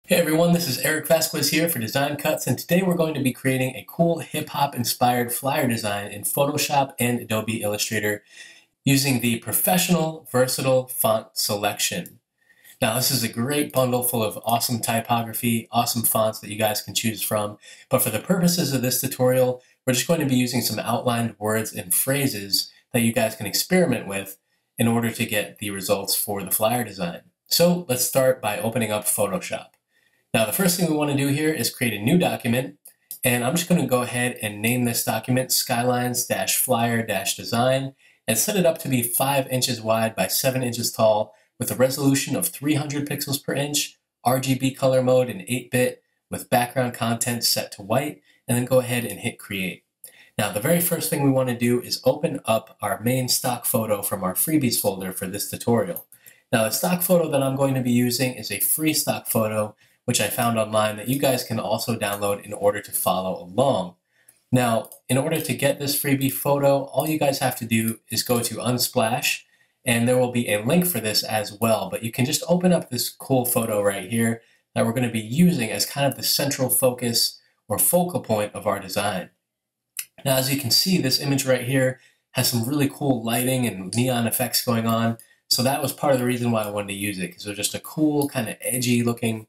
Hey everyone, this is Eric Vasquez here for Design Cuts, and today we're going to be creating a cool hip-hop inspired flyer design in Photoshop and Adobe Illustrator using the Professional Versatile Font Selection. Now this is a great bundle full of awesome typography, awesome fonts that you guys can choose from, but for the purposes of this tutorial, we're just going to be using some outlined words and phrases that you guys can experiment with in order to get the results for the flyer design. So let's start by opening up Photoshop. Now, the first thing we want to do here is create a new document, and I'm just going to go ahead and name this document Skylines-flyer-design and set it up to be 5 inches wide by 7 inches tall with a resolution of 300 pixels per inch, RGB color mode in 8-bit with background content set to white, and then go ahead and hit create. Now, the very first thing we want to do is open up our main stock photo from our freebies folder for this tutorial. Now, the stock photo that I'm going to be using is a free stock photo which I found online that you guys can also download in order to follow along. Now, in order to get this freebie photo, all you guys have to do is go to Unsplash, and there will be a link for this as well, but you can just open up this cool photo right here that we're going to be using as kind of the central focus or focal point of our design. Now, as you can see, this image right here has some really cool lighting and neon effects going on, so that was part of the reason why I wanted to use it, because it was just a cool, kind of edgy looking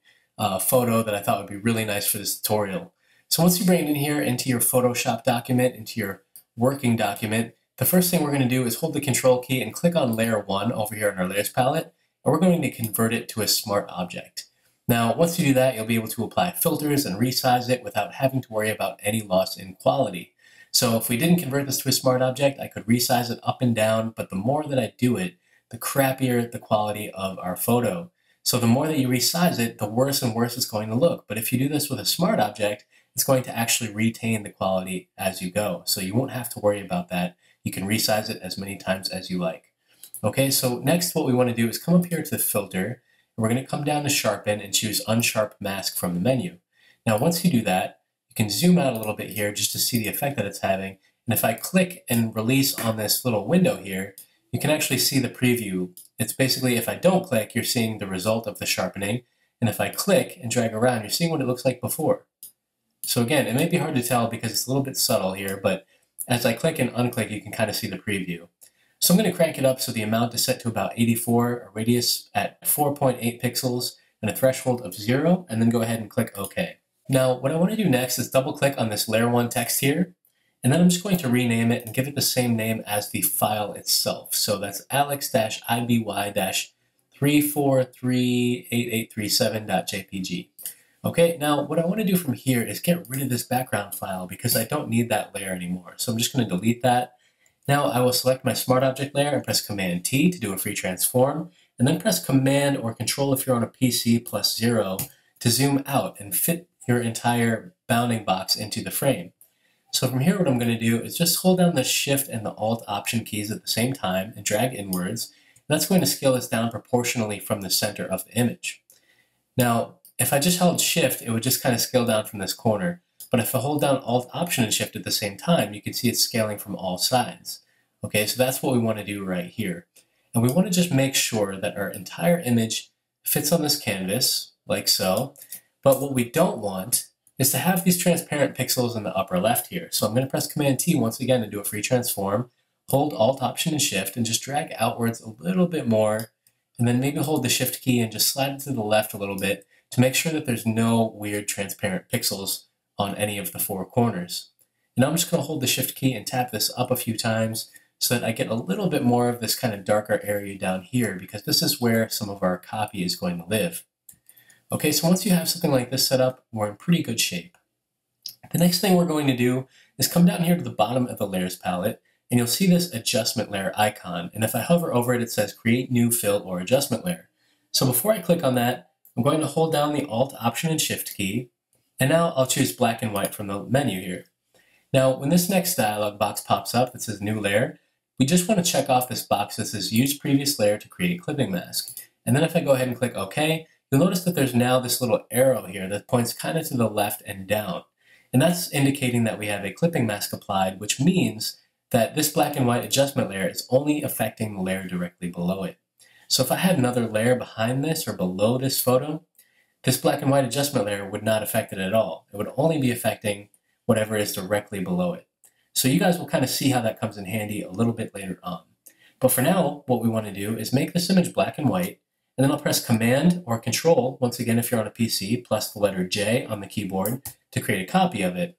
photo that I thought would be really nice for this tutorial. So once you bring it in here into your Photoshop document, into your working document, the first thing we're going to do is hold the Control key and click on Layer 1 over here in our Layers palette, and we're going to convert it to a smart object. Now, once you do that, you'll be able to apply filters and resize it without having to worry about any loss in quality. So if we didn't convert this to a smart object, I could resize it up and down, but the more that I do it, the crappier the quality of our photo. So the more that you resize it, the worse and worse it's going to look. But if you do this with a smart object, it's going to actually retain the quality as you go. So you won't have to worry about that. You can resize it as many times as you like. Okay, so next what we want to do is come up here to the filter, and we're going to come down to sharpen and choose unsharp mask from the menu. Now once you do that, you can zoom out a little bit here just to see the effect that it's having. And if I click and release on this little window here, you can actually see the preview. It's basically, if I don't click, you're seeing the result of the sharpening. And if I click and drag around, you're seeing what it looks like before. So again, it may be hard to tell because it's a little bit subtle here, but as I click and unclick, you can kind of see the preview. So I'm going to crank it up so the amount is set to about 84, a radius at 4.8 pixels, and a threshold of 0, and then go ahead and click OK. Now, what I want to do next is double click on this layer 1 text here, and then I'm just going to rename it and give it the same name as the file itself. So that's alex-iby-3438837.jpg. Okay, now what I want to do from here is get rid of this background file because I don't need that layer anymore. So I'm just going to delete that. Now I will select my Smart Object layer and press Command T to do a free transform, and then press Command or Control if you're on a PC +0 to zoom out and fit your entire bounding box into the frame. So from here, what I'm going to do is just hold down the Shift and the Alt Option keys at the same time and drag inwards. That's going to scale this down proportionally from the center of the image. Now, if I just held Shift, it would just kind of scale down from this corner. But if I hold down Alt Option and Shift at the same time, you can see it's scaling from all sides. Okay, so that's what we want to do right here. And we want to just make sure that our entire image fits on this canvas, like so. But what we don't want is to have these transparent pixels in the upper left here. So I'm going to press Command T once again to do a free transform, hold Alt Option and Shift, and just drag outwards a little bit more, and then maybe hold the Shift key and just slide it to the left a little bit to make sure that there's no weird transparent pixels on any of the 4 corners. And I'm just going to hold the Shift key and tap this up a few times so that I get a little bit more of this kind of darker area down here, because this is where some of our copy is going to live. Okay, so once you have something like this set up, we're in pretty good shape. The next thing we're going to do is come down here to the bottom of the Layers palette, and you'll see this adjustment layer icon. And if I hover over it, it says Create New Fill or Adjustment Layer. So before I click on that, I'm going to hold down the Alt Option and Shift key, and now I'll choose black and white from the menu here. Now, when this next dialog box pops up that says New Layer, we just want to check off this box that says Use Previous Layer to create a clipping mask. And then if I go ahead and click OK, you'll notice that there's now this little arrow here that points kind of to the left and down. And that's indicating that we have a clipping mask applied, which means that this black and white adjustment layer is only affecting the layer directly below it. So if I had another layer behind this or below this photo, this black and white adjustment layer would not affect it at all. It would only be affecting whatever is directly below it. So you guys will kind of see how that comes in handy a little bit later on. But for now, what we want to do is make this image black and white, and then I'll press Command or Control, once again if you're on a PC, plus the letter J on the keyboard to create a copy of it.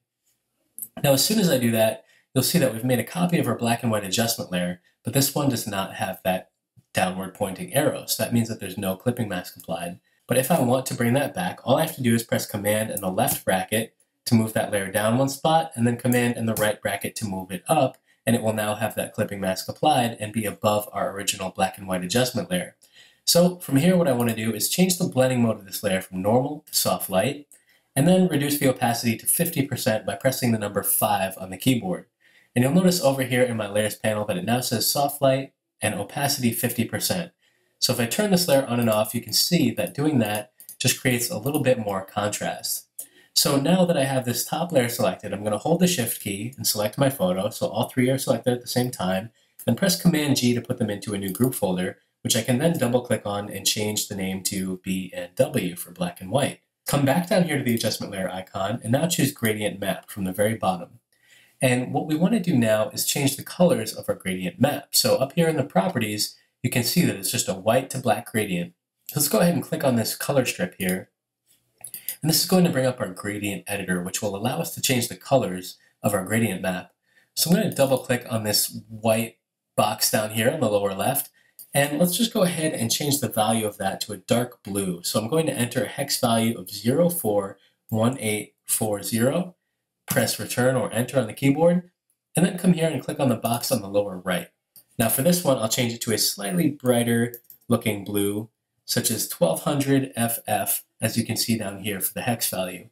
Now as soon as I do that, you'll see that we've made a copy of our black and white adjustment layer, but this one does not have that downward pointing arrow, so that means that there's no clipping mask applied. But if I want to bring that back, all I have to do is press Command and the left bracket to move that layer down one spot, and then Command and the right bracket to move it up, and it will now have that clipping mask applied and be above our original black and white adjustment layer. So from here, what I want to do is change the blending mode of this layer from normal to soft light, and then reduce the opacity to 50% by pressing the number 5 on the keyboard. And you'll notice over here in my layers panel that it now says soft light and opacity 50%. So if I turn this layer on and off, you can see that doing that just creates a little bit more contrast. So now that I have this top layer selected, I'm going to hold the Shift key and select my photo, so all three are selected at the same time, then press Command G to put them into a new group folder, which I can then double click on and change the name to B and W for black and white. Come back down here to the adjustment layer icon and now choose Gradient Map from the very bottom. And what we want to do now is change the colors of our gradient map. So up here in the properties, you can see that it's just a white to black gradient. Let's go ahead and click on this color strip here. And this is going to bring up our gradient editor, which will allow us to change the colors of our gradient map. So I'm going to double click on this white box down here on the lower left. And let's just go ahead and change the value of that to a dark blue. So I'm going to enter a hex value of 041840, press return or enter on the keyboard, and then come here and click on the box on the lower right. Now for this one, I'll change it to a slightly brighter looking blue, such as 1200 FF, as you can see down here for the hex value.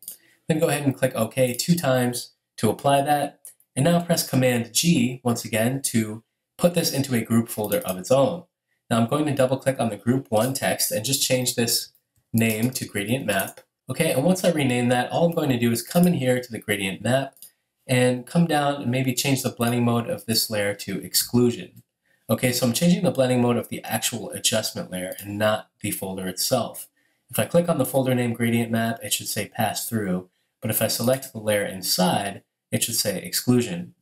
Then go ahead and click OK 2 times to apply that, and now press Command G once again to put this into a group folder of its own. Now I'm going to double click on the group 1 text and just change this name to gradient map. Okay, and once I rename that, all I'm going to do is come in here to the gradient map and come down and maybe change the blending mode of this layer to exclusion. Okay, so I'm changing the blending mode of the actual adjustment layer and not the folder itself. If I click on the folder name gradient map, it should say pass through, but if I select the layer inside, it should say exclusion.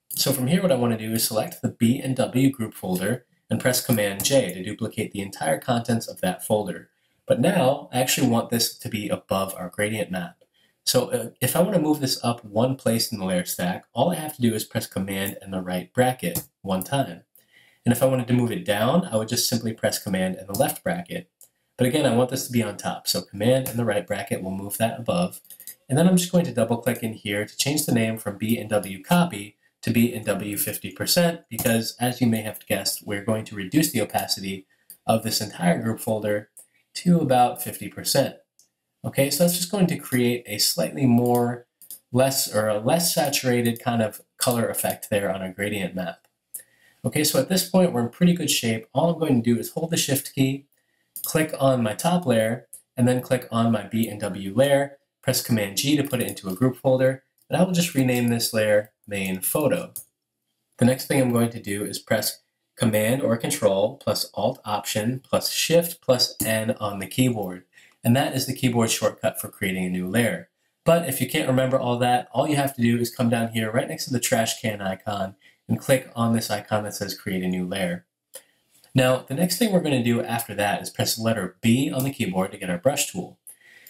So from here, what I want to do is select the B and W group folder and press Command J to duplicate the entire contents of that folder. But now I actually want this to be above our gradient map. So if I want to move this up one place in the layer stack, all I have to do is press Command and the right bracket 1 time. And if I wanted to move it down, I would just simply press Command and the left bracket. But again, I want this to be on top, so Command and the right bracket will move that above. And then I'm just going to double click in here to change the name from B and W copy to B and W 50%, because as you may have guessed, we're going to reduce the opacity of this entire group folder to about 50%. Okay, so that's just going to create a slightly less saturated kind of color effect there on our gradient map. Okay, so at this point, we're in pretty good shape. All I'm going to do is hold the Shift key, click on my top layer, and then click on my B and W layer, press Command G to put it into a group folder, and I will just rename this layer Main Photo. The next thing I'm going to do is press Command or Control plus Alt Option plus Shift plus N on the keyboard. And that is the keyboard shortcut for creating a new layer. But if you can't remember all that, all you have to do is come down here right next to the trash can icon and click on this icon that says Create a New Layer. Now, the next thing we're going to do after that is press the letter B on the keyboard to get our brush tool.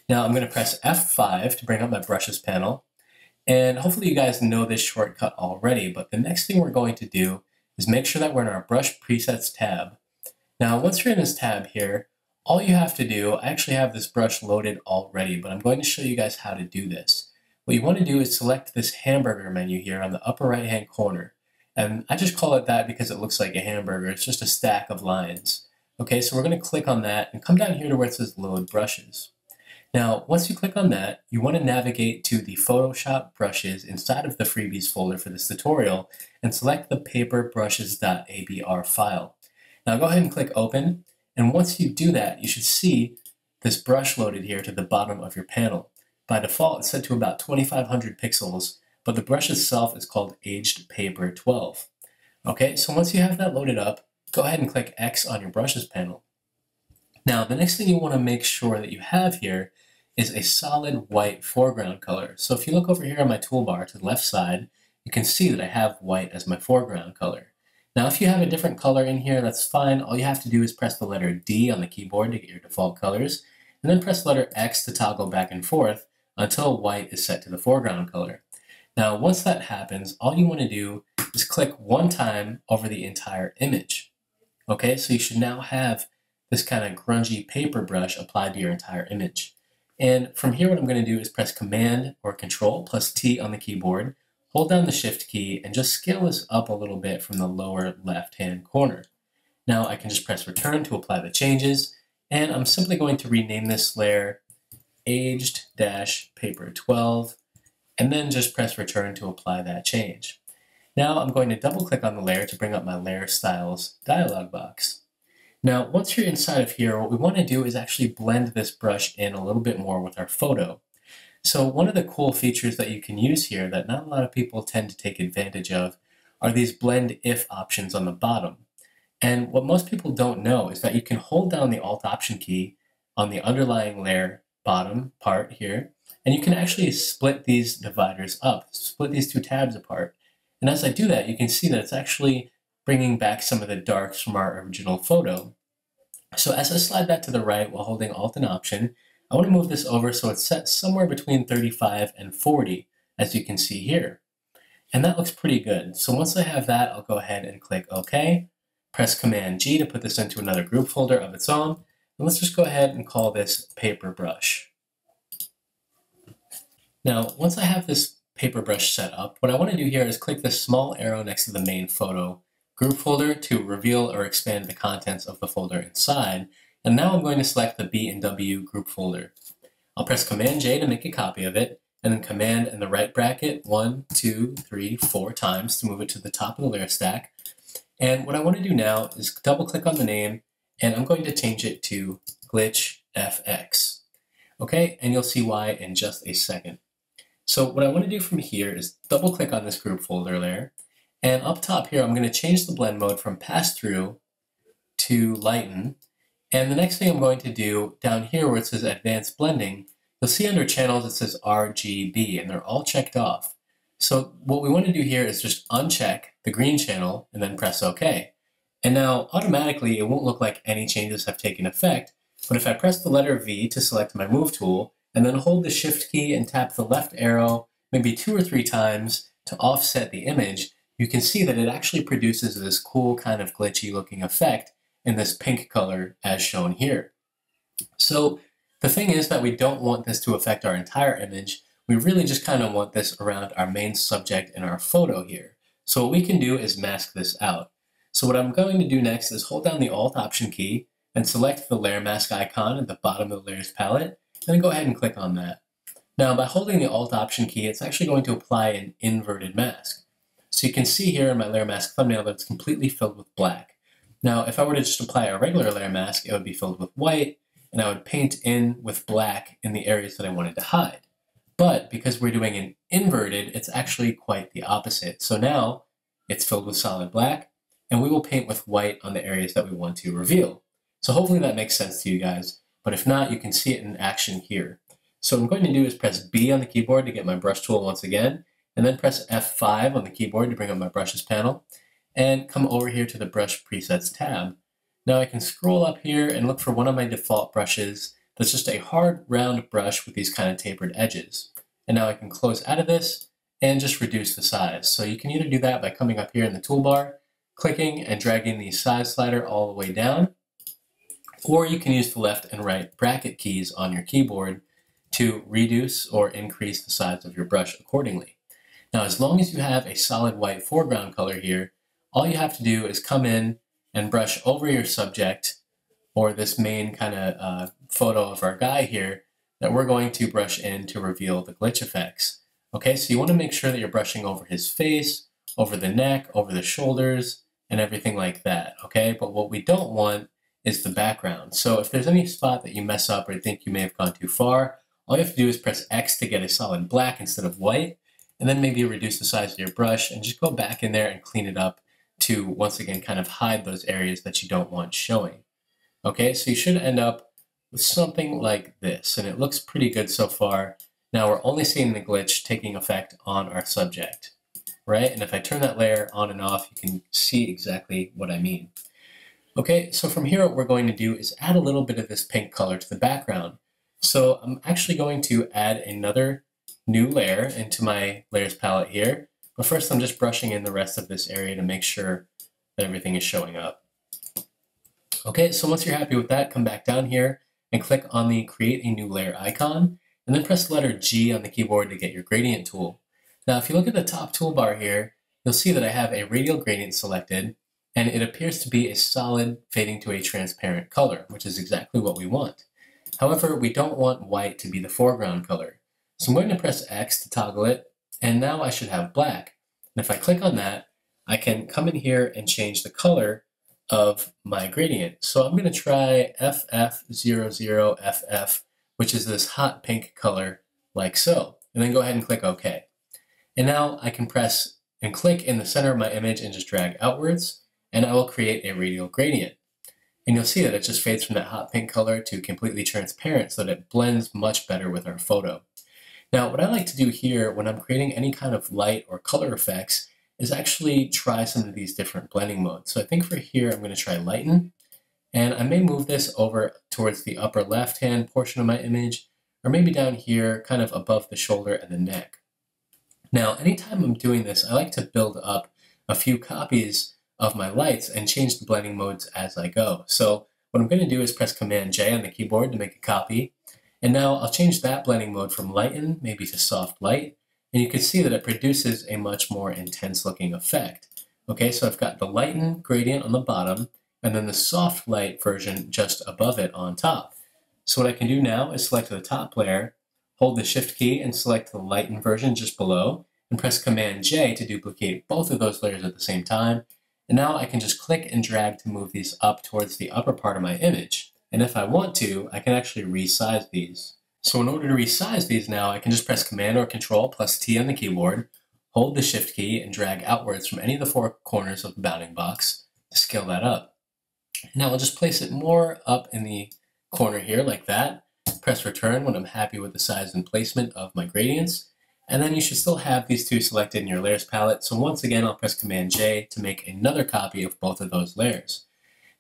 Now, I'm going to press F5 to bring up my brushes panel. And hopefully you guys know this shortcut already, but the next thing we're going to do is make sure that we're in our Brush Presets tab. Now, once you're in this tab here, all you have to do, I actually have this brush loaded already, but I'm going to show you guys how to do this. What you want to do is select this hamburger menu here on the upper right-hand corner. And I just call it that because it looks like a hamburger. It's just a stack of lines. Okay, so we're going to click on that and come down here to where it says Load Brushes. Now, once you click on that, you want to navigate to the Photoshop brushes inside of the freebies folder for this tutorial and select the paperbrushes.abr file. Now go ahead and click Open, and once you do that, you should see this brush loaded here to the bottom of your panel. By default, it's set to about 2500 pixels, but the brush itself is called Aged Paper 12. Okay, so once you have that loaded up, go ahead and click X on your brushes panel. Now, the next thing you want to make sure that you have here is a solid white foreground color. So if you look over here on my toolbar to the left side, you can see that I have white as my foreground color. Now, if you have a different color in here, that's fine. All you have to do is press the letter D on the keyboard to get your default colors, and then press the letter X to toggle back and forth until white is set to the foreground color. Now, once that happens, all you want to do is click one time over the entire image. Okay, so you should now have this kind of grungy paperbrush applied to your entire image. And from here, what I'm going to do is press Command or Control plus T on the keyboard, hold down the Shift key, and just scale this up a little bit from the lower left-hand corner. Now I can just press Return to apply the changes, and I'm simply going to rename this layer Aged-Paper 12, and then just press Return to apply that change. Now I'm going to double-click on the layer to bring up my Layer Styles dialog box. Now, once you're inside of here, what we want to do is actually blend this brush in a little bit more with our photo. So one of the cool features that you can use here that not a lot of people tend to take advantage of are these blend if options on the bottom. And what most people don't know is that you can hold down the Alt Option key on the underlying layer bottom part here, and you can actually split these dividers up, split these two tabs apart. And as I do that, you can see that it's actually bringing back some of the darks from our original photo. So as I slide that to the right while holding Alt and Option, I want to move this over so it's set somewhere between 35 and 40, as you can see here. And that looks pretty good. So once I have that, I'll go ahead and click OK, press Command G to put this into another group folder of its own, and let's just go ahead and call this Paper Brush. Now, once I have this paper brush set up, what I want to do here is click this small arrow next to the main photo group folder to reveal or expand the contents of the folder inside. And now I'm going to select the B and W group folder. I'll press Command J to make a copy of it, and then Command in the right bracket 1, 2, 3, 4 times to move it to the top of the layer stack. And what I want to do now is double click on the name, and I'm going to change it to Glitch FX. Okay, and you'll see why in just a second. So what I want to do from here is double click on this group folder layer, and up top here I'm going to change the blend mode from pass through to lighten. And the next thing I'm going to do down here where it says advanced blending, you'll see under channels it says RGB, and they're all checked off. So what we want to do here is just uncheck the green channel and then press OK. And now automatically it won't look like any changes have taken effect, but if I press the letter V to select my move tool and then hold the Shift key and tap the left arrow maybe 2 or 3 times to offset the image, you can see that it actually produces this cool kind of glitchy looking effect in this pink color as shown here. So the thing is that we don't want this to affect our entire image. We really just kind of want this around our main subject in our photo here. So what we can do is mask this out. So what I'm going to do next is hold down the Alt Option key and select the layer mask icon at the bottom of the layers palette, and then go ahead and click on that. Now by holding the Alt Option key, it's actually going to apply an inverted mask. So you can see here in my layer mask thumbnail that it's completely filled with black. Now if I were to just apply a regular layer mask, it would be filled with white, and I would paint in with black in the areas that I wanted to hide. But because we're doing an inverted, it's actually quite the opposite. So now it's filled with solid black, and we will paint with white on the areas that we want to reveal. So hopefully that makes sense to you guys, but if not, you can see it in action here. So what I'm going to do is press B on the keyboard to get my brush tool once again, and then press F5 on the keyboard to bring up my brushes panel, and come over here to the brush presets tab. Now I can scroll up here and look for one of my default brushes that's just a hard round brush with these kind of tapered edges. And now I can close out of this and just reduce the size. So you can either do that by coming up here in the toolbar, clicking and dragging the size slider all the way down, or you can use the left and right bracket keys on your keyboard to reduce or increase the size of your brush accordingly. Now as long as you have a solid white foreground color here, all you have to do is come in and brush over your subject or this main kind of photo of our guy here that we're going to brush in to reveal the glitch effects. Okay, so you want to make sure that you're brushing over his face, over the neck, over the shoulders, and everything like that, okay? But what we don't want is the background. So if there's any spot that you mess up or you think you may have gone too far, all you have to do is press X to get a solid black instead of white, and then maybe reduce the size of your brush and just go back in there and clean it up to, once again, kind of hide those areas that you don't want showing. Okay, so you should end up with something like this, and it looks pretty good so far. Now we're only seeing the glitch taking effect on our subject, right? And if I turn that layer on and off, you can see exactly what I mean. Okay, so from here what we're going to do is add a little bit of this pink color to the background. So I'm actually going to add another new layer into my layers palette here. But first I'm just brushing in the rest of this area to make sure that everything is showing up. Okay, so once you're happy with that, come back down here and click on the Create a New Layer icon, and then press the letter G on the keyboard to get your gradient tool. Now, if you look at the top toolbar here, you'll see that I have a radial gradient selected, and it appears to be a solid fading to a transparent color, which is exactly what we want. However, we don't want white to be the foreground color. So I'm going to press X to toggle it, and now I should have black. And if I click on that, I can come in here and change the color of my gradient. So I'm going to try FF00FF, which is this hot pink color, like so. And then go ahead and click OK. And now I can press and click in the center of my image and just drag outwards, and I will create a radial gradient. And you'll see that it just fades from that hot pink color to completely transparent so that it blends much better with our photo. Now, what I like to do here when I'm creating any kind of light or color effects is actually try some of these different blending modes. So I think for here, I'm going to try lighten, and I may move this over towards the upper left-hand portion of my image, or maybe down here, kind of above the shoulder and the neck. Now, anytime I'm doing this, I like to build up a few copies of my lights and change the blending modes as I go. So what I'm going to do is press Command J on the keyboard to make a copy. And now I'll change that blending mode from lighten, maybe to soft light. And you can see that it produces a much more intense looking effect. Okay, so I've got the lighten gradient on the bottom, and then the soft light version just above it on top. So what I can do now is select the top layer, hold the Shift key and select the lighten version just below, and press Command J to duplicate both of those layers at the same time. And now I can just click and drag to move these up towards the upper part of my image. And if I want to, I can actually resize these. So in order to resize these now, I can just press Command or Control plus T on the keyboard, hold the Shift key, and drag outwards from any of the four corners of the bounding box to scale that up. Now I'll just place it more up in the corner here like that, press Return when I'm happy with the size and placement of my gradients, and then you should still have these two selected in your layers palette. So once again, I'll press Command J to make another copy of both of those layers.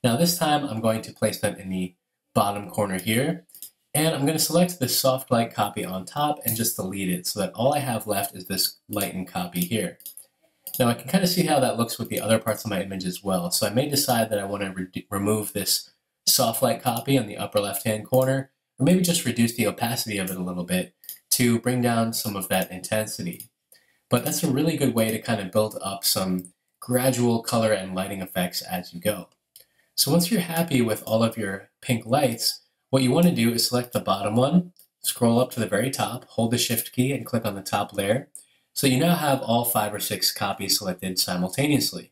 Now this time I'm going to place them in the bottom corner here, and I'm going to select this soft light copy on top and just delete it so that all I have left is this lightened copy here. Now I can kind of see how that looks with the other parts of my image as well. So I may decide that I want to remove this soft light copy on the upper left-hand corner, or maybe just reduce the opacity of it a little bit to bring down some of that intensity. But that's a really good way to kind of build up some gradual color and lighting effects as you go. So once you're happy with all of your pink lights, what you want to do is select the bottom one, scroll up to the very top, hold the Shift key and click on the top layer. So you now have all 5 or 6 copies selected simultaneously.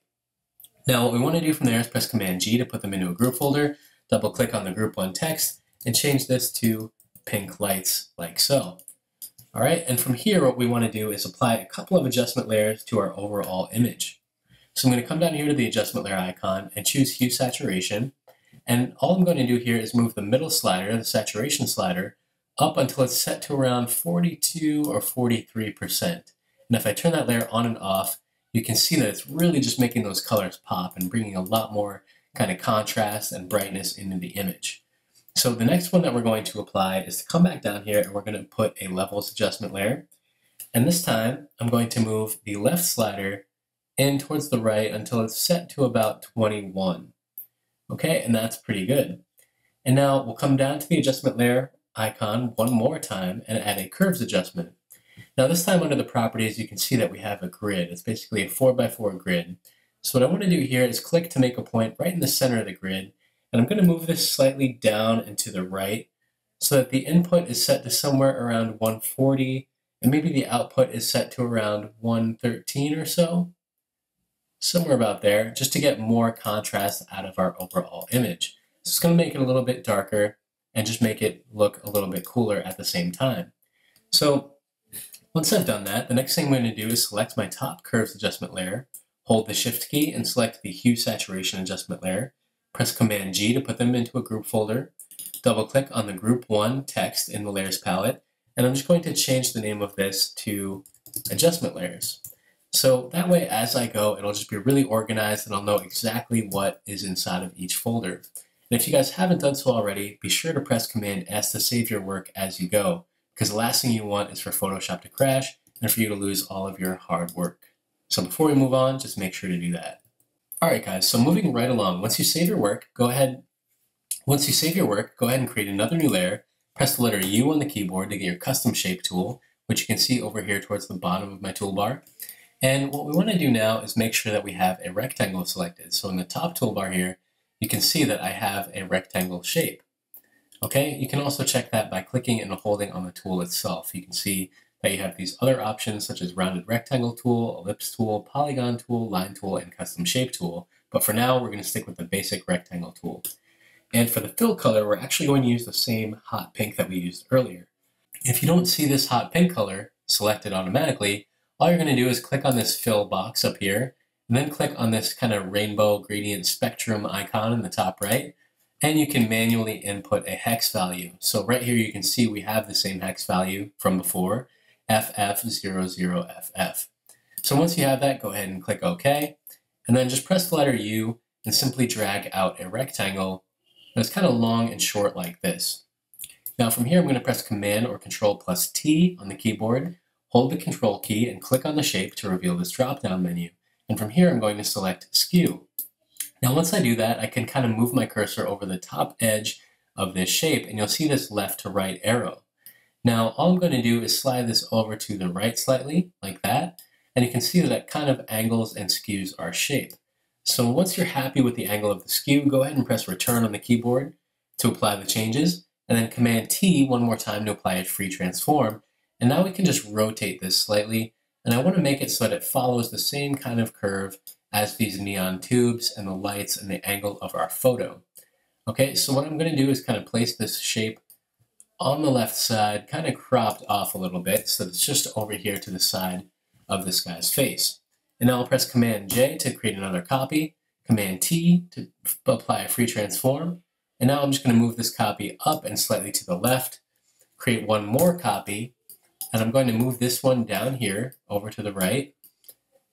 Now what we want to do from there is press Command G to put them into a group folder, double click on the group 1 text, and change this to pink lights like so. All right, and from here what we want to do is apply a couple of adjustment layers to our overall image. So I'm going to come down here to the adjustment layer icon and choose Hue Saturation, and all I'm going to do here is move the middle slider, the saturation slider, up until it's set to around 42 or 43%. And if I turn that layer on and off, you can see that it's really just making those colors pop and bringing a lot more kind of contrast and brightness into the image. So the next one that we're going to apply is to come back down here and we're going to put a levels adjustment layer. And this time I'm going to move the left slider in towards the right until it's set to about 21. Okay, and that's pretty good. And now we'll come down to the adjustment layer icon one more time and add a curves adjustment. Now this time under the properties, you can see that we have a grid. It's basically a 4x4 grid. So what I want to do here is click to make a point right in the center of the grid. And I'm going to move this slightly down and to the right so that the input is set to somewhere around 140 and maybe the output is set to around 113 or so. Somewhere about there, just to get more contrast out of our overall image. So it's going to make it a little bit darker and just make it look a little bit cooler at the same time. So once I've done that, the next thing I'm going to do is select my top curves adjustment layer, hold the Shift key and select the Hue Saturation adjustment layer, Press Command G to put them into a group folder. Double click on the Group 1 text in the Layers palette, and I'm just going to change the name of this to Adjustment Layers. So that way, as I go, it'll just be really organized and I'll know exactly what is inside of each folder. And if you guys haven't done so already, be sure to press Command S to save your work as you go, because the last thing you want is for Photoshop to crash and for you to lose all of your hard work. So before we move on, just make sure to do that. Alright guys, so moving right along, once you save your work, go ahead and create another new layer. Press the letter U on the keyboard to get your custom shape tool, which you can see over here towards the bottom of my toolbar. And what we want to do now is make sure that we have a rectangle selected. So in the top toolbar here, you can see that I have a rectangle shape. Okay, you can also check that by clicking and holding on the tool itself. You can see that you have these other options such as rounded rectangle tool, ellipse tool, polygon tool, line tool, and custom shape tool. But for now, we're going to stick with the basic rectangle tool. And for the fill color, we're actually going to use the same hot pink that we used earlier. If you don't see this hot pink color selected automatically, all you're going to do is click on this fill box up here, and then click on this kind of rainbow gradient spectrum icon in the top right, and you can manually input a hex value. So right here you can see we have the same hex value from before, FF00FF. So once you have that, go ahead and click OK, and then just press the letter U and simply drag out a rectangle that's kind of long and short like this. Now from here I'm going to press Command or Control plus T on the keyboard, hold the Control key and click on the shape to reveal this drop-down menu. And from here I'm going to select Skew. Now once I do that, I can kind of move my cursor over the top edge of this shape and you'll see this left to right arrow. Now all I'm going to do is slide this over to the right slightly, like that, and you can see that it kind of angles and skews our shape. So once you're happy with the angle of the skew, go ahead and press Return on the keyboard to apply the changes, and then Command T one more time to apply a free transform. And now we can just rotate this slightly, and I want to make it so that it follows the same kind of curve as these neon tubes and the lights and the angle of our photo. Okay, so what I'm going to do is kind of place this shape on the left side, kind of cropped off a little bit, so it's just over here to the side of this guy's face. And now I'll press Command J to create another copy, Command T to apply a free transform, and now I'm just going to move this copy up and slightly to the left, create one more copy, and I'm going to move this one down here over to the right,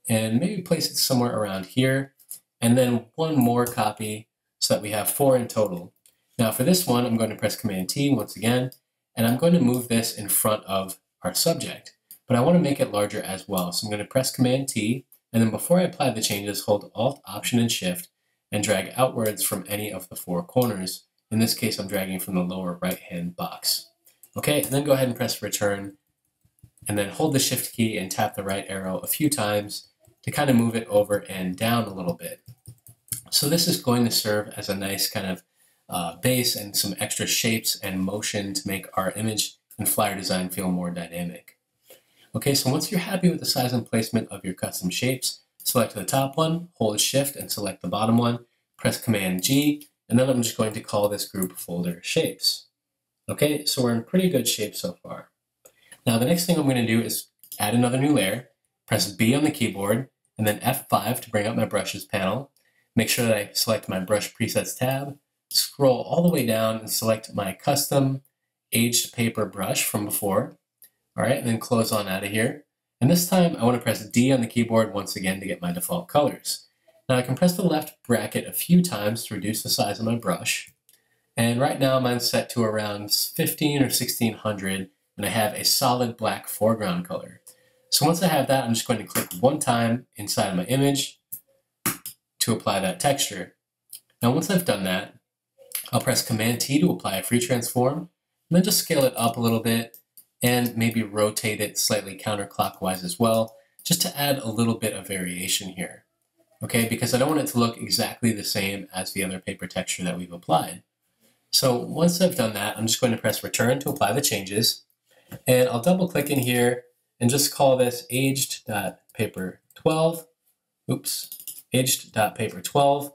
and maybe place it somewhere around here, and then one more copy so that we have 4 in total. Now for this one, I'm going to press Command T once again, and I'm going to move this in front of our subject, but I want to make it larger as well. So I'm going to press Command T, and then before I apply the changes, hold Alt, Option, and Shift, and drag outwards from any of the 4 corners. In this case, I'm dragging from the lower right-hand box. Okay, and then go ahead and press Return, and then hold the Shift key and tap the right arrow a few times to kind of move it over and down a little bit. So this is going to serve as a nice kind of base and some extra shapes and motion to make our image and flyer design feel more dynamic. Okay, so once you're happy with the size and placement of your custom shapes, select the top one, hold Shift and select the bottom one, press Command G, and then I'm just going to call this group folder Shapes. Okay, so we're in pretty good shape so far. Now the next thing I'm going to do is add another new layer, press B on the keyboard, and then F5 to bring up my brushes panel. Make sure that I select my brush presets tab, scroll all the way down and select my custom aged paper brush from before. All right, and then close on out of here. And this time I want to press D on the keyboard once again to get my default colors. Now I can press the left bracket a few times to reduce the size of my brush. And right now mine's set to around 15 or 1600, and I have a solid black foreground color. So once I have that, I'm just going to click one time inside of my image to apply that texture. Now once I've done that, I'll press Command T to apply a free transform, and then just scale it up a little bit and maybe rotate it slightly counterclockwise as well, just to add a little bit of variation here. Okay, because I don't want it to look exactly the same as the other paper texture that we've applied. So once I've done that, I'm just going to press Return to apply the changes, and I'll double click in here and just call this aged.paper12. Oops, aged.paper12.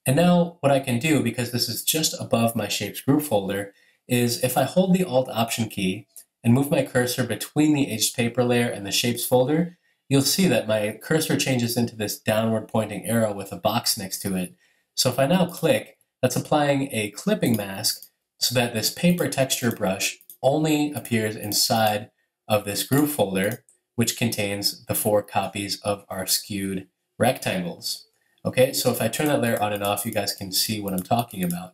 And now what I can do, because this is just above my Shapes group folder, is if I hold the Alt Option key and move my cursor between the aged paper layer and the Shapes folder, you'll see that my cursor changes into this downward pointing arrow with a box next to it. So if I now click, That's applying a clipping mask so that this paper texture brush only appears inside of this groove folder, which contains the 4 copies of our skewed rectangles. Okay, so if I turn that layer on and off, you guys can see what I'm talking about.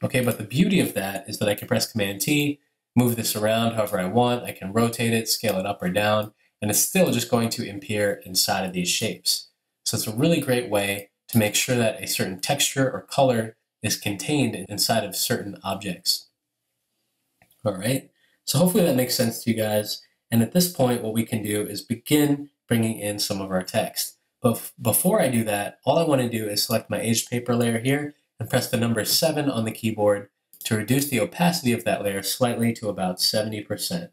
Okay, but the beauty of that is that I can press Command T, move this around however I want. I can rotate it, scale it up or down, and it's still just going to appear inside of these shapes. So it's a really great way to make sure that a certain texture or color is contained inside of certain objects. All right, so hopefully that makes sense to you guys. And at this point, what we can do is begin bringing in some of our text. But before I do that, all I want to do is select my aged paper layer here and press the number 7 on the keyboard to reduce the opacity of that layer slightly to about 70%.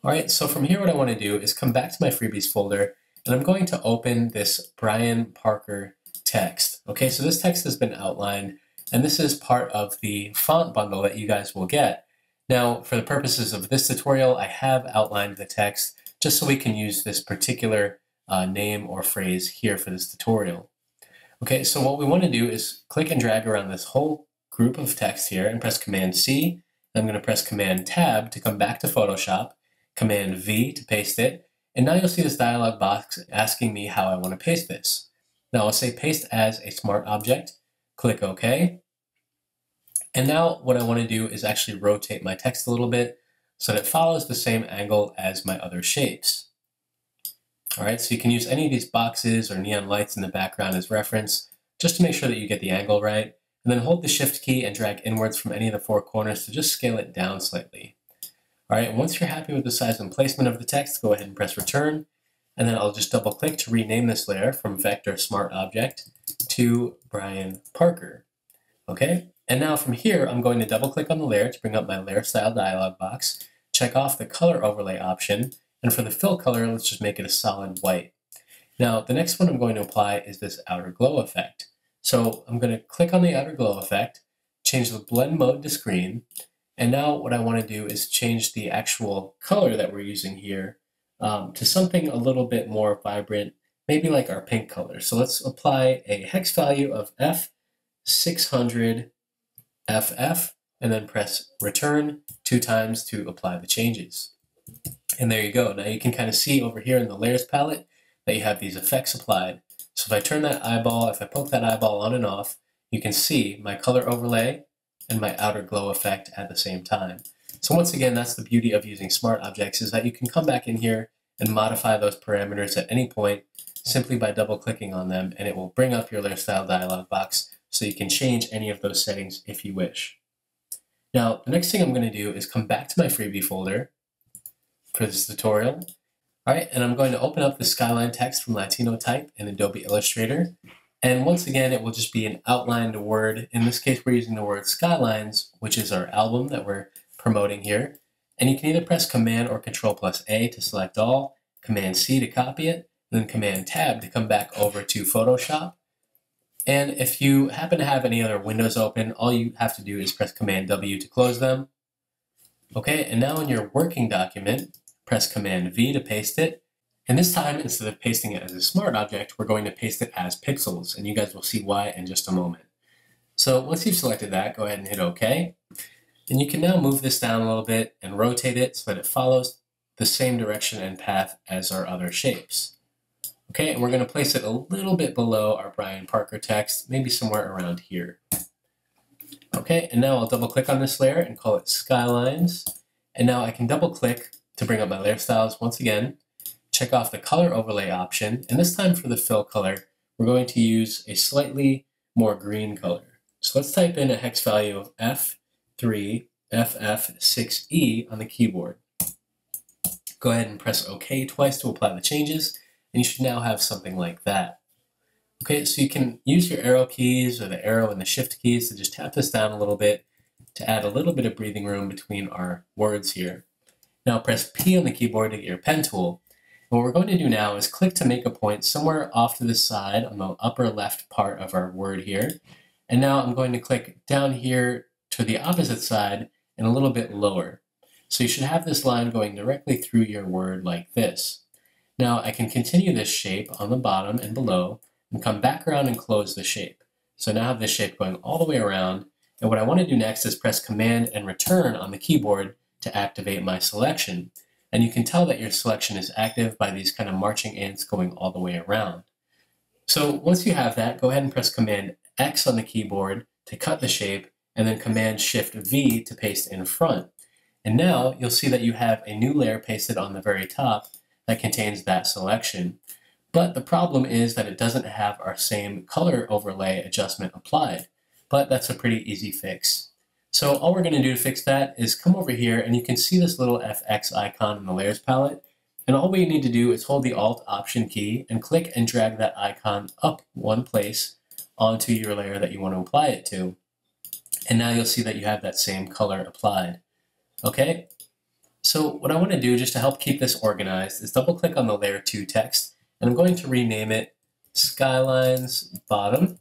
All right, so from here what I want to do is come back to my freebies folder, and I'm going to open this Brian Parker text. Okay, so this text has been outlined, and this is part of the font bundle that you guys will get. Now, for the purposes of this tutorial, I have outlined the text just so we can use this particular name or phrase here for this tutorial. Okay, so what we want to do is click and drag around this whole group of text here and press Command C. I'm going to press Command Tab to come back to Photoshop, Command V to paste it, and now you'll see this dialog box asking me how I want to paste this. Now I'll say paste as a smart object, click OK, and now what I want to do is actually rotate my text a little bit so that it follows the same angle as my other shapes. All right, so you can use any of these boxes or neon lights in the background as reference, just to make sure that you get the angle right, and then hold the Shift key and drag inwards from any of the 4 corners to just scale it down slightly. All right, once you're happy with the size and placement of the text, go ahead and press Return, and then I'll just double click to rename this layer from Vector Smart Object to Brian Parker. Okay, and now from here, I'm going to double click on the layer to bring up my Layer Style dialog box, check off the Color Overlay option, and for the fill color, let's just make it a solid white. Now, the next one I'm going to apply is this outer glow effect. So I'm going to click on the outer glow effect, change the blend mode to screen, and now what I want to do is change the actual color that we're using here to something a little bit more vibrant, maybe like our pink color. So let's apply a hex value of F600FF, and then press Return 2 times to apply the changes. And there you go. Now you can kind of see over here in the layers palette that you have these effects applied. So if I turn that eyeball, if I poke that eyeball on and off, you can see my color overlay and my outer glow effect at the same time. So once again, that's the beauty of using smart objects, is that you can come back in here and modify those parameters at any point simply by double clicking on them, and it will bring up your layer style dialog box so you can change any of those settings if you wish. Now, the next thing I'm going to do is come back to my freebie folder for this tutorial. All right, and I'm going to open up the Skyline text from Latino Type in Adobe Illustrator. And once again, it will just be an outlined word. In this case, we're using the word Skylines, which is our album that we're promoting here. And you can either press Command or Control+A to select all, Command C to copy it, and then Command Tab to come back over to Photoshop. And if you happen to have any other windows open, all you have to do is press Command W to close them. Okay, and now in your working document, press Command V to paste it. And this time, instead of pasting it as a smart object, we're going to paste it as pixels, and you guys will see why in just a moment. So once you've selected that, go ahead and hit OK. And you can now move this down a little bit and rotate it so that it follows the same direction and path as our other shapes. Okay, and we're going to place it a little bit below our Brian Parker text, maybe somewhere around here. Okay, and now I'll double click on this layer and call it Skylines. And now I can double click to bring up my layer styles once again, check off the color overlay option, and this time for the fill color, we're going to use a slightly more green color. So let's type in a hex value of F3FF6E on the keyboard. Go ahead and press OK twice to apply the changes, and you should now have something like that. Okay, so you can use your arrow keys or the arrow and the shift keys to just tap this down a little bit to add a little bit of breathing room between our words here. Now press P on the keyboard to get your pen tool. And what we're going to do now is click to make a point somewhere off to the side on the upper left part of our word here. And now I'm going to click down here to the opposite side and a little bit lower. So you should have this line going directly through your word like this. Now I can continue this shape on the bottom and below and come back around and close the shape. So now I have this shape going all the way around. And what I want to do next is press Command and Return on the keyboard to activate my selection. And you can tell that your selection is active by these kind of marching ants going all the way around. So once you have that, go ahead and press Command X on the keyboard to cut the shape, and then Command Shift V to paste in front. And now you'll see that you have a new layer pasted on the very top that contains that selection. But the problem is that it doesn't have our same color overlay adjustment applied. But that's a pretty easy fix. So all we're going to do to fix that is come over here, and you can see this little FX icon in the Layers palette. And all we need to do is hold the Alt-Option key and click and drag that icon up one place onto your layer that you want to apply it to. And now you'll see that you have that same color applied. Okay? So what I want to do just to help keep this organized is double click on the Layer 2 text, and I'm going to rename it Skylines Bottom,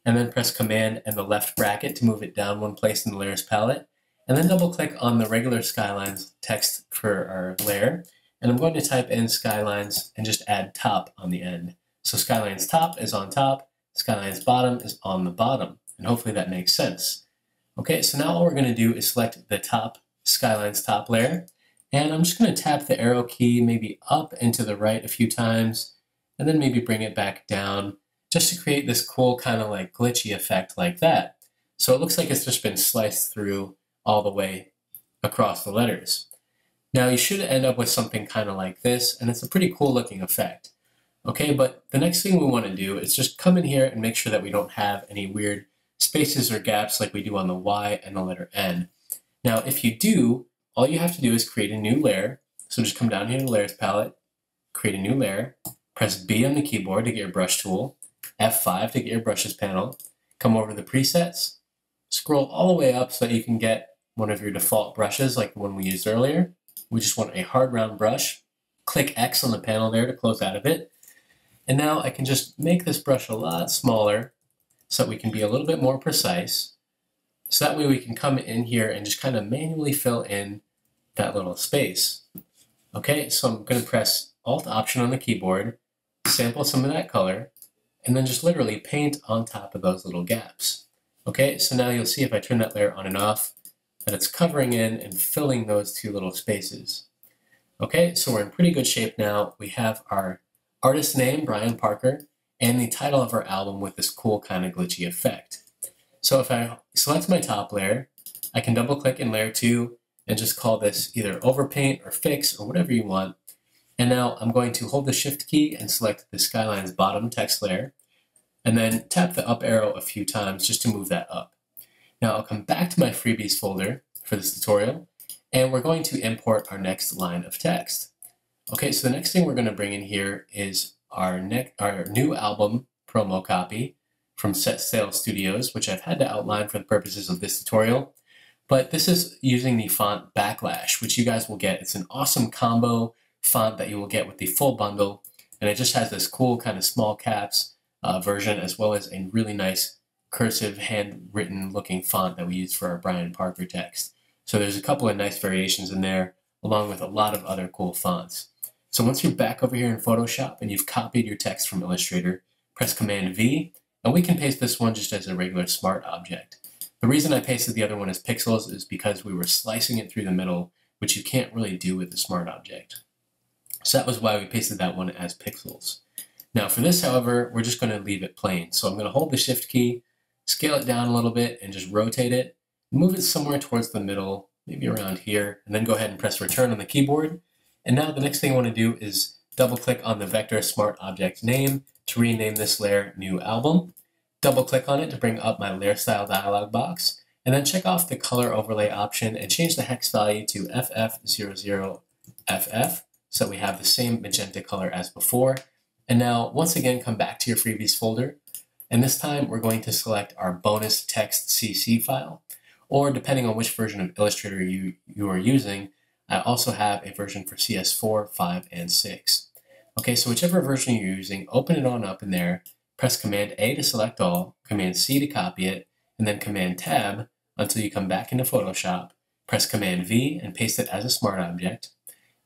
and then press Command and the left bracket to move it down one place in the Layers palette, and then double click on the regular Skylines text for our layer, and I'm going to type in Skylines and just add top on the end. So Skylines Top is on top, Skylines Bottom is on the bottom, and hopefully that makes sense. Okay, so now all we're going to do is select the top Skylines top layer, and I'm just going to tap the arrow key maybe up and to the right a few times, and then maybe bring it back down, just to create this cool kind of like glitchy effect like that. So it looks like it's just been sliced through all the way across the letters. Now you should end up with something kind of like this, and it's a pretty cool looking effect. Okay, but the next thing we want to do is just come in here and make sure that we don't have any weird spaces or gaps like we do on the Y and the letter N. Now if you do, all you have to do is create a new layer. So just come down here to the Layers palette, create a new layer, press B on the keyboard to get your brush tool, F5 to get your brushes panel, come over to the presets, scroll all the way up so that you can get one of your default brushes like the one we used earlier. We just want a hard round brush. Click X on the panel there to close out of it. And now I can just make this brush a lot smaller so that we can be a little bit more precise. So that way we can come in here and just kind of manually fill in that little space. Okay, so I'm going to press Alt-Option on the keyboard, sample some of that color, and then just literally paint on top of those little gaps. Okay, so now you'll see if I turn that layer on and off, that it's covering in and filling those two little spaces. Okay, so we're in pretty good shape now. We have our artist name, Brian Parker, and the title of our album with this cool kind of glitchy effect. So if I select my top layer, I can double click in Layer 2 and just call this either Overpaint or Fix or whatever you want. And now I'm going to hold the Shift key and select the Skylines Bottom text layer, and then tap the up arrow a few times just to move that up. Now I'll come back to my freebies folder for this tutorial, and we're going to import our next line of text. Okay, so the next thing we're going to bring in here is our new album promo copy from Set Sail Studios, which I've had to outline for the purposes of this tutorial. But this is using the font Backlash, which you guys will get. It's an awesome combo font that you will get with the full bundle, and it just has this cool kind of small caps version, as well as a really nice cursive handwritten looking font that we use for our Brian Parker text. So there's a couple of nice variations in there, along with a lot of other cool fonts. So once you're back over here in Photoshop and you've copied your text from Illustrator, press Command V, and we can paste this one just as a regular smart object. The reason I pasted the other one as pixels is because we were slicing it through the middle, which you can't really do with the smart object. So that was why we pasted that one as pixels. Now for this, however, we're just going to leave it plain. So I'm going to hold the Shift key, scale it down a little bit, and just rotate it, move it somewhere towards the middle, maybe around here, and then go ahead and press Return on the keyboard. And now the next thing I want to do is double click on the Vector Smart Object name to rename this layer New Album. Double click on it to bring up my layer style dialog box, and then check off the color overlay option and change the hex value to FF00FF so that we have the same magenta color as before. And now once again come back to your freebies folder, and this time we're going to select our bonus text CC file, or depending on which version of Illustrator you are using, I also have a version for CS4, 5, and 6. Okay, so whichever version you're using, open it on up in there, press Command A to select all, Command C to copy it, and then Command Tab until you come back into Photoshop, press Command V and paste it as a smart object.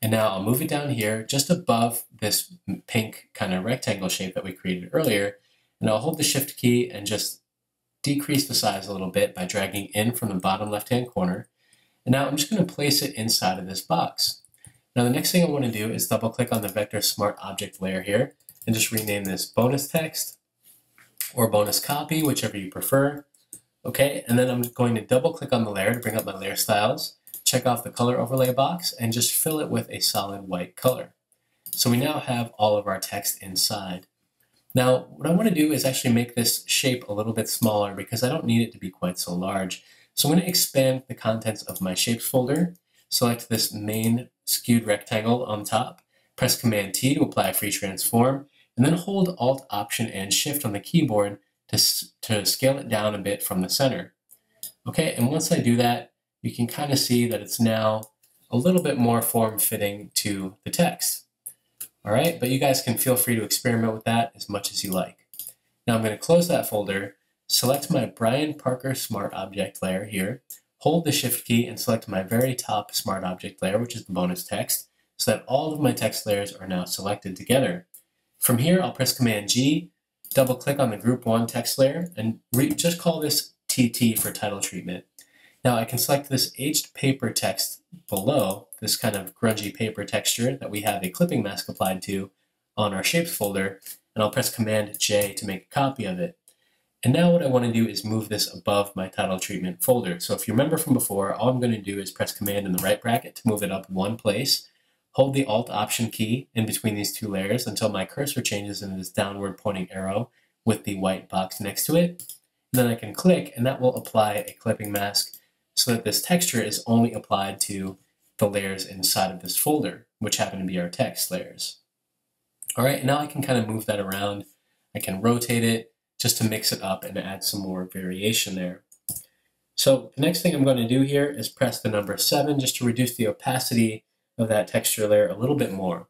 And now I'll move it down here just above this pink kind of rectangle shape that we created earlier, and I'll hold the Shift key and just decrease the size a little bit by dragging in from the bottom left-hand corner. And now I'm just going to place it inside of this box. Now the next thing I want to do is double click on the Vector Smart Object layer here and just rename this bonus text or bonus copy, whichever you prefer. Okay, and then I'm going to double click on the layer to bring up my layer styles, check off the color overlay box, and just fill it with a solid white color. So we now have all of our text inside. Now, what I want to do is actually make this shape a little bit smaller because I don't need it to be quite so large. So I'm going to expand the contents of my shapes folder, select this main skewed rectangle on top, press Command T to apply a free transform, and then hold Alt, Option, and Shift on the keyboard to scale it down a bit from the center. Okay, and once I do that, you can kind of see that it's now a little bit more form-fitting to the text. All right, but you guys can feel free to experiment with that as much as you like. Now I'm going to close that folder, select my Brian Parker Smart Object layer here, hold the Shift key and select my very top Smart Object layer, which is the bonus text, so that all of my text layers are now selected together. From here, I'll press Command G, double click on the Group 1 text layer, and just call this TT for title treatment. Now I can select this aged paper text below, this kind of grungy paper texture that we have a clipping mask applied to on our shapes folder, and I'll press Command J to make a copy of it. And now what I want to do is move this above my title treatment folder. So if you remember from before, all I'm going to do is press Command in the right bracket to move it up one place, hold the Alt Option key in between these two layers until my cursor changes into this downward pointing arrow with the white box next to it. And then I can click and that will apply a clipping mask so that this texture is only applied to the layers inside of this folder, which happen to be our text layers. All right, now I can kind of move that around. I can rotate it just to mix it up and add some more variation there. So the next thing I'm going to do here is press the number 7 just to reduce the opacity of that texture layer a little bit more.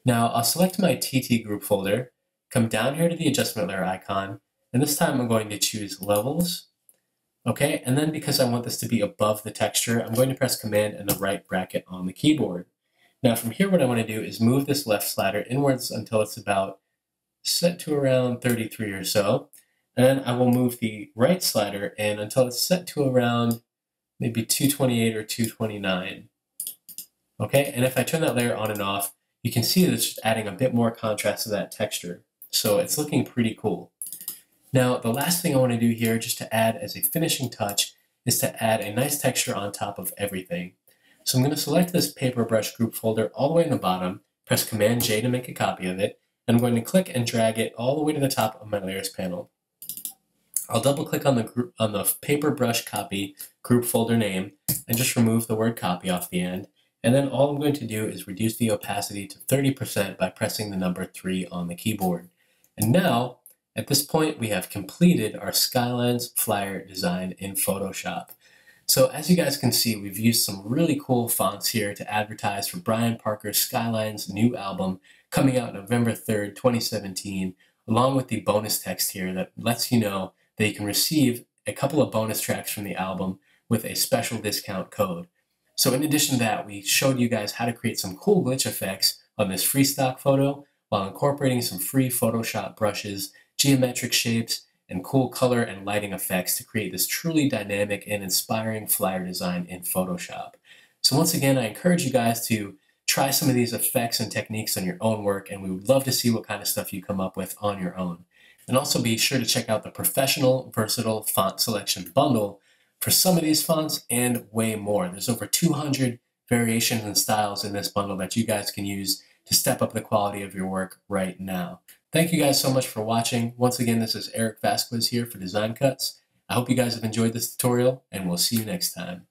Now I'll select my TT group folder, come down here to the adjustment layer icon, and this time I'm going to choose levels. Okay, and then because I want this to be above the texture, I'm going to press Command and the right bracket on the keyboard. Now from here what I want to do is move this left slider inwards until it's about set to around 33 or so, and then I will move the right slider in until it's set to around maybe 228 or 229. Okay, and if I turn that layer on and off, you can see that it's just adding a bit more contrast to that texture. So it's looking pretty cool. Now, the last thing I want to do here, just to add as a finishing touch, is to add a nice texture on top of everything. So I'm going to select this paperbrush group folder all the way in the bottom, press Command J to make a copy of it, and I'm going to click and drag it all the way to the top of my layers panel. I'll double click on the paperbrush copy group folder name and just remove the word copy off the end. And then all I'm going to do is reduce the opacity to 30% by pressing the number 3 on the keyboard. And now, at this point, we have completed our Skylines flyer design in Photoshop. So as you guys can see, we've used some really cool fonts here to advertise for Brian Parker's Skylines new album coming out November 3rd, 2017, along with the bonus text here that lets you know that you can receive a couple of bonus tracks from the album with a special discount code. So in addition to that, we showed you guys how to create some cool glitch effects on this free stock photo while incorporating some free Photoshop brushes, geometric shapes, and cool color and lighting effects to create this truly dynamic and inspiring flyer design in Photoshop. So once again, I encourage you guys to try some of these effects and techniques on your own work, and we would love to see what kind of stuff you come up with on your own. And also be sure to check out the Professional Versatile Font Selection Bundle for some of these fonts and way more. There's over 200 variations and styles in this bundle that you guys can use to step up the quality of your work right now. Thank you guys so much for watching. Once again, this is Eric Vasquez here for Design Cuts. I hope you guys have enjoyed this tutorial, and we'll see you next time.